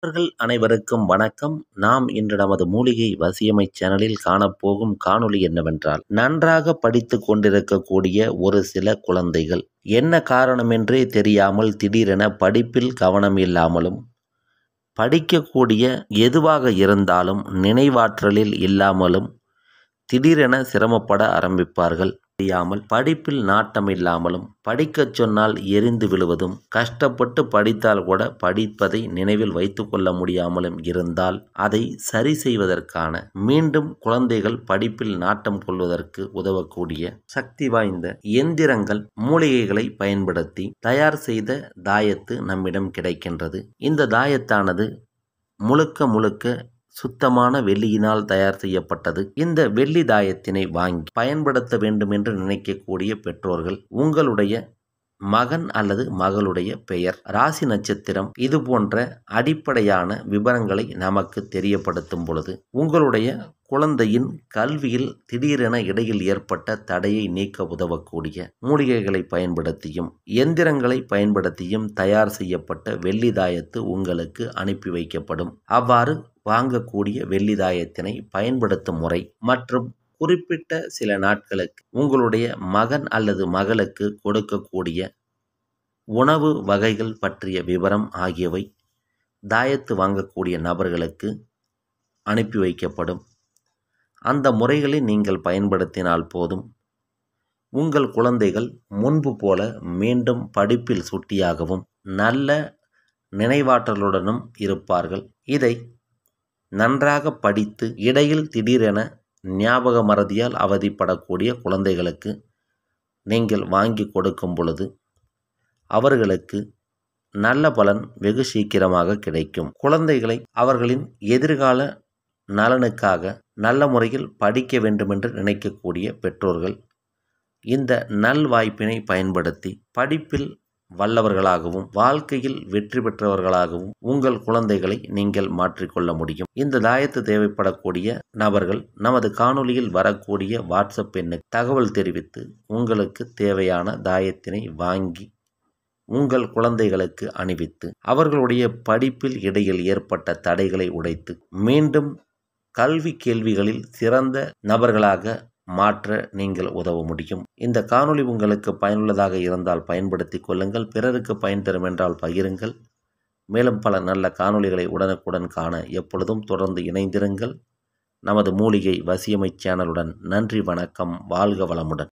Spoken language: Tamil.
நண்பர்கள் அனைவருக்கும் வணக்கம். நாம் இன்று நமது மூலிகை வசியமை சேனலில் காணப்போகும் காணொளி என்னவென்றால், நன்றாக படித்து கொண்டிருக்கக்கூடிய ஒரு சில குழந்தைகள் என்ன காரணமென்றே தெரியாமல் திடீரென படிப்பில் கவனம் இல்லாமலும், படிக்கக்கூடிய எதுவாக இருந்தாலும் நினைவாற்றலில் இல்லாமலும் திடீரென சிரமப்பட ஆரம்பிப்பார்கள். தெரியாமல் படிப்பில் நாட்டம் இல்லாமலும், படிக்கச் சொன்னால் எரிந்து விழுவதும், கஷ்டப்பட்டு படித்தால் கூட படிப்பதை நினைவில் வைத்து கொள்ள முடியாமலும் இருந்தால், அதை சரி செய்வதற்கான, மீண்டும் குழந்தைகள் படிப்பில் நாட்டம் கொள்வதற்கு உதவக்கூடிய சக்தி வாய்ந்த எந்திரங்கள், மூலிகைகளை பயன்படுத்தி தயார் செய்த தாயத்து நம்மிடம் கிடைக்கின்றது. இந்த தாயத்தானது முழுக்க சுத்தமான வெள்ளியினால் தயார் செய்யப்பட்டது. இந்த வெள்ளி தாயத்தினை வாங்கி பயன்படுத்த வேண்டும் என்று நினைக்கக்கூடிய பெற்றோர்கள், உங்களுடைய மகன் அல்லது மகளுடைய பெயர், ராசி நட்சத்திரம், இது போன்ற அடிப்படையான விவரங்களை நமக்கு தெரியப்படுத்தும் பொழுது, உங்களுடைய குழந்தையின் கல்வியில் திடீரென இடையில் ஏற்பட்ட தடையை நீக்க உதவக்கூடிய மூலிகைகளை பயன்படுத்தியும் எந்திரங்களை பயன்படுத்தியும் தயார் செய்யப்பட்ட வெள்ளி தாயத்து உங்களுக்கு அனுப்பி வைக்கப்படும். அவ்வாறு வாங்கக்கூடிய வெள்ளி தாயத்தினை பயன்படுத்தும் முறை மற்றும் குறிப்பிட்ட சில நாட்களுக்கு உங்களுடைய மகன் அல்லது மகளுக்கு கொடுக்கக்கூடிய உணவு வகைகள் பற்றிய விவரம் ஆகியவை தாயத்து வாங்கக்கூடிய நபர்களுக்கு அனுப்பி வைக்கப்படும். அந்த முறைகளை நீங்கள் பயன்படுத்தினால் போதும், உங்கள் குழந்தைகள் முன்பு போல மீண்டும் படிப்பில் சுட்டியாகவும் நல்ல நினைவாற்றலுடனும் இருப்பார்கள். இதை நன்றாக படித்து இடையில் திடீரென ஞாபக மறதியால் அவதிப்படக்கூடிய குழந்தைகளுக்கு நீங்கள் வாங்கி கொடுக்கும் பொழுது அவர்களுக்கு நல்ல பலன் வெகு சீக்கிரமாக கிடைக்கும். குழந்தைகளை அவர்களின் எதிர்கால நலனுக்காக நல்ல முறையில் படிக்க வேண்டுமென்று நினைக்கக்கூடிய பெற்றோர்கள் இந்த நல்வாய்ப்பினை பயன்படுத்தி படிப்பில் வல்லவர்களாகவும் வாழ்க்கையில் வெற்றி பெற்றவர்களாகவும் உங்கள் குழந்தைகளை நீங்கள் மாற்றிக்கொள்ள முடியும். இந்த தாயத்து தேவைப்படக்கூடிய நபர்கள் நமது காணொளியில் வரக்கூடிய வாட்ஸ்அப் எண்ணுக்கு தகவல் தெரிவித்து உங்களுக்கு தேவையான தாயத்தினை வாங்கி உங்கள் குழந்தைகளுக்கு அணிவித்து அவர்களுடைய படிப்பில் இடையில் ஏற்பட்ட தடைகளை உடைத்து மீண்டும் கல்வி கேள்விகளில் சிறந்த நபர்களாக மாற்ற நீங்கள் உதவ முடியும். இந்த காணொளி உங்களுக்கு பயனுள்ளதாக இருந்தால் பயன்படுத்தி கொள்ளுங்கள். பிறருக்கு பயன் தரும் என்றால் பகிருங்கள். மேலும் பல நல்ல காணொளிகளை உடனுக்குடன் காண எப்பொழுதும் தொடர்ந்து இணைந்திருங்கள். நமது மூலிகை வசியமை சேனலுடன். நன்றி, வணக்கம், வாழ்க வளமுடன்.